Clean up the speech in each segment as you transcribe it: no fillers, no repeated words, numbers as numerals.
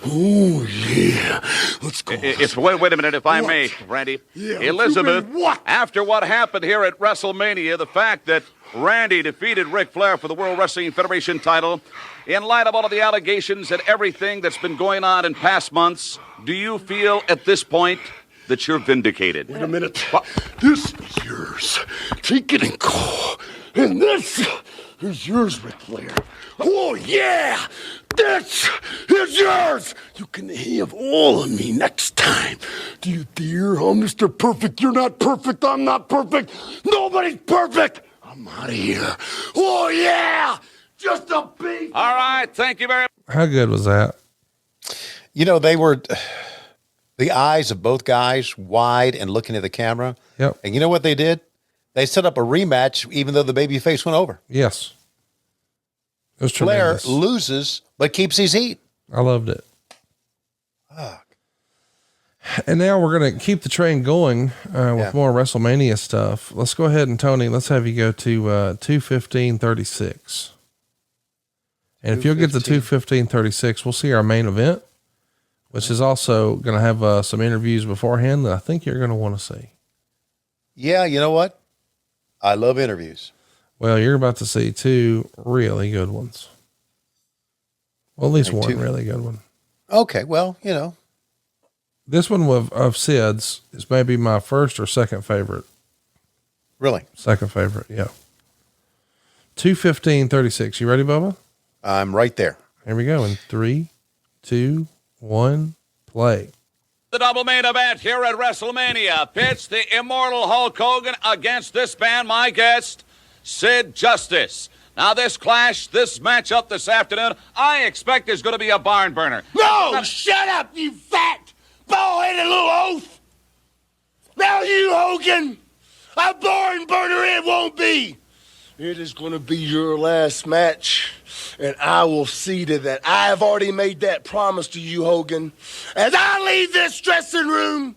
Oh, yeah. Let's go. Wait a minute, if I may, Randy. Yeah, Elizabeth, what? After what happened here at WrestleMania, the fact that Randy defeated Ric Flair for the World Wrestling Federation title, in light of all of the allegations and everything that's been going on in past months, do you feel at this point that you're vindicated? Wait a minute. What? This is yours. Take it and go. And this is yours, Ric Flair. Oh, yeah. This is yours. You can have all of me next time. Do you dare? I'm Mr. Perfect. You're not perfect. I'm not perfect. Nobody's perfect. I'm out of here. Oh, yeah. Just a beat. All right. Thank you very much. How good was that? You know, they were the eyes of both guys wide and looking at the camera. Yep. And you know what they did? They set up a rematch even though the babyface went over. Yes. It was Flair tremendous. loses but keeps his heat. I loved it. Fuck. And now we're going to keep the train going with more WrestleMania stuff. Let's go ahead and Tony, let's have you go to 2:15:36. And if you'll get to 2:15:36, we'll see our main event, which is also going to have some interviews beforehand that I think you're going to want to see. Yeah, you know what? I love interviews. Well, you're about to see two really good ones. Well, at least one really good one. Okay, well, you know. This one of Sid's is maybe my first or second favorite. Really? Second favorite, yeah. 2:15:36. You ready, Bubba? I'm right there. Here we go. In 3, 2, 1, play. The double main event here at WrestleMania pits the immortal Hulk Hogan against this man, my guest, Sid Justice. Now, this clash, this matchup this afternoon, I expect is going to be a barn burner. No, shut up, you fat, bald-headed little oaf. Now you, Hogan, a barn burner it won't be. It is going to be your last match, and I will see to that. I have already made that promise to you, Hogan. As I leave this dressing room,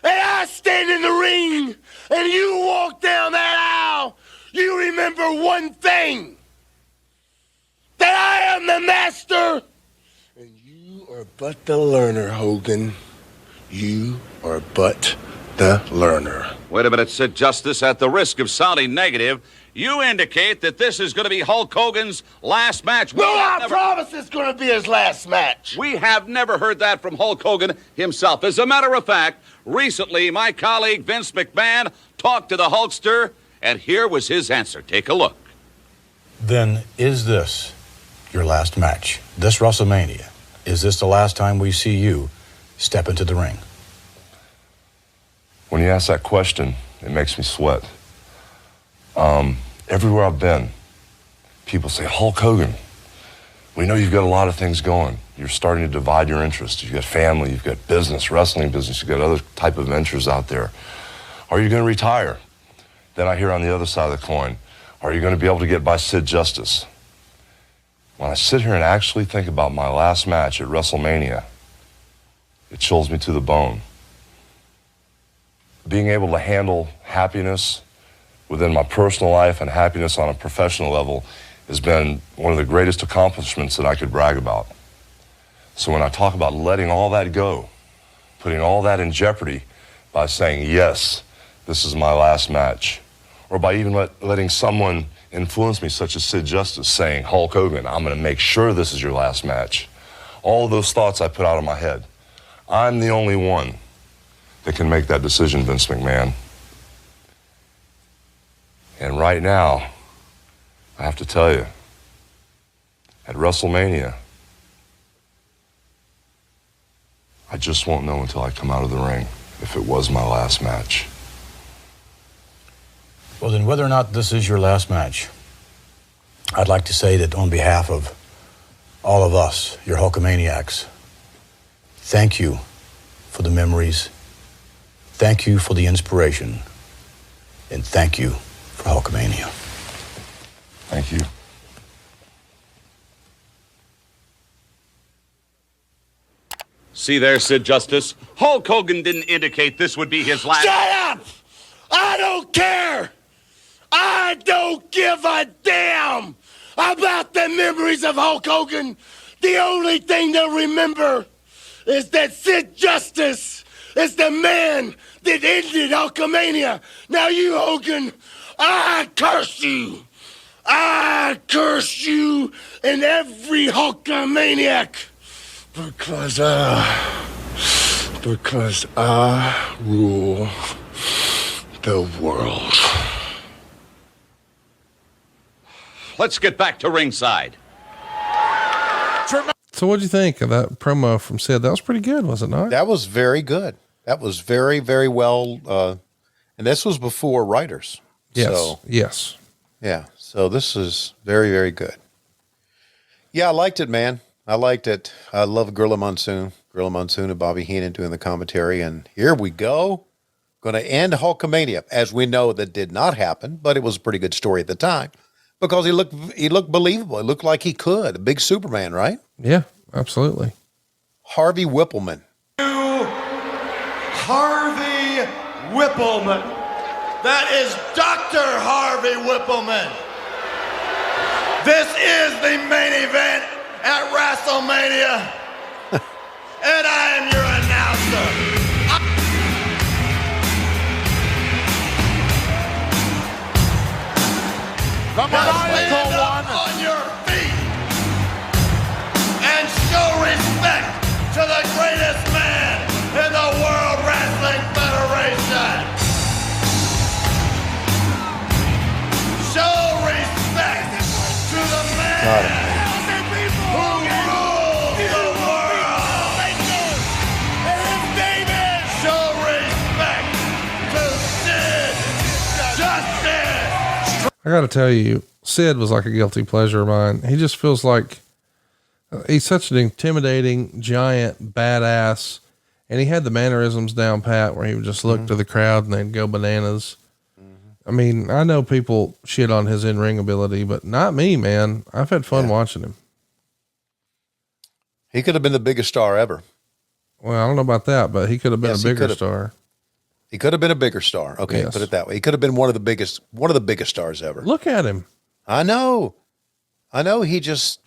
and I stand in the ring, and you walk down that aisle, you remember one thing, that I am the master, and you are but the learner, Hogan. You are but the learner. Wait a minute, Sid Justice. At the risk of sounding negative, you indicate that this is going to be Hulk Hogan's last match. No, I promise it's going to be his last match. We have never heard that from Hulk Hogan himself. As a matter of fact, recently my colleague Vince McMahon talked to the Hulkster, and here was his answer. Take a look. Then is this your last match? This WrestleMania, is this the last time we see you step into the ring? When you ask that question, it makes me sweat. Everywhere I've been, people say, Hulk Hogan, we know you've got a lot of things going. You're starting to divide your interests. You've got family, you've got business, wrestling business, you've got other type of ventures out there. Are you going to retire? Then I hear on the other side of the coin, are you going to be able to get by Sid Justice? When I sit here and actually think about my last match at WrestleMania, it chills me to the bone. Being able to handle happiness within my personal life and happiness on a professional level has been one of the greatest accomplishments that I could brag about. So when I talk about letting all that go, putting all that in jeopardy by saying, yes, this is my last match, or by even letting someone influence me, such as Sid Justice, saying, Hulk Hogan, I'm going to make sure this is your last match. All of those thoughts I put out of my head. I'm the only one that can make that decision, Vince McMahon. And right now, I have to tell you, at WrestleMania, I just won't know until I come out of the ring if it was my last match. Well, then, whether or not this is your last match, I'd like to say that on behalf of all of us, your Hulkamaniacs, thank you for the memories, thank you for the inspiration, and thank you for Hulkamania. Thank you. See there, Sid Justice. Hulk Hogan didn't indicate this would be his last. Shut up! I don't care! I don't give a damn about the memories of Hulk Hogan. the only thing they'll remember is that Sid Justice is the man that ended Hulkamania. Now you, Hogan, I curse you. I curse you and every Hulkamaniac because I rule the world. Let's get back to ringside. So what'd you think of that promo from Sid? That was pretty good, was it not? That was very good. That was very, very well. And this was before writers. Yes. So, yes. yeah. So this is very, very good. Yeah, I liked it, man. I liked it. I love Gorilla Monsoon and Bobby Heenan doing the commentary. And here we go. Going to end Hulkamania. As we know, that did not happen, but it was a pretty good story at the time because he looked believable. It looked like he could. A big Superman, right? Yeah, absolutely. Harvey Whippleman. Harvey Whippleman. That is Dr. Harvey Whippleman. This is the main event at WrestleMania. And I am your announcer. Stand up on your feet and show respect to the greatest man in the World Wrestling Federation. Show respect to the man who rules the world. And his name is. Show respect to Sid Justice. I got to tell you, Sid was like a guilty pleasure of mine. He just feels like he's such an intimidating, giant, badass. And he had the mannerisms down pat where he would just look to the crowd and they'd go bananas. I mean, I know people shit on his in-ring ability, but not me, man. I've had fun watching him. He could have been the biggest star ever. Well, I don't know about that, but he could have been a bigger star. He could have been a bigger star. Okay, Yes. put it that way. He could have been one of the biggest stars ever. Look at him. I know. He just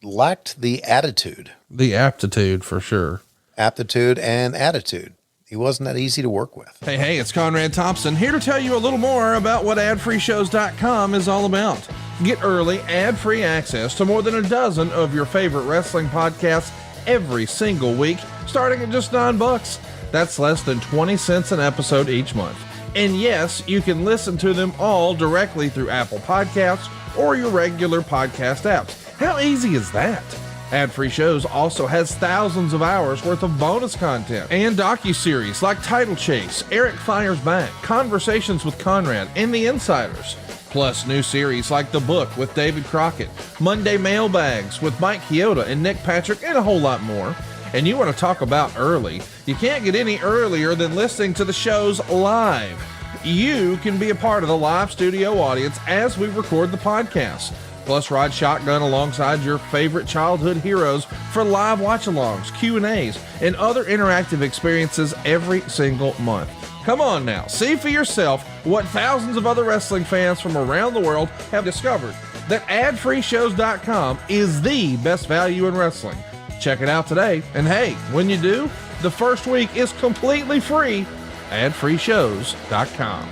lacked the attitude. The aptitude for sure. Aptitude and attitude. He wasn't that easy to work with. Hey, it's Conrad Thompson here to tell you a little more about what adfreeshows.com is all about. Get early, ad-free access to more than a dozen of your favorite wrestling podcasts every single week, starting at just $9. That's less than 20 cents an episode each month. And yes, you can listen to them all directly through Apple Podcasts or your regular podcast apps. How easy is that? Ad-free shows also has thousands of hours worth of bonus content and docuseries like Title Chase, Eric Fires Back, Conversations with Conrad, and The Insiders. Plus new series like The Book with David Crockett, Monday Mailbags with Mike Chioda and Nick Patrick, and a whole lot more. And you want to talk about early? You can't get any earlier than listening to the shows live. You can be a part of the live studio audience as we record the podcast. Plus ride shotgun alongside your favorite childhood heroes for live watch-alongs, Q&As, and other interactive experiences every single month. Come on now, see for yourself what thousands of other wrestling fans from around the world have discovered, that adfreeshows.com is the best value in wrestling. Check it out today, and hey, when you do, the first week is completely free. adfreeshows.com.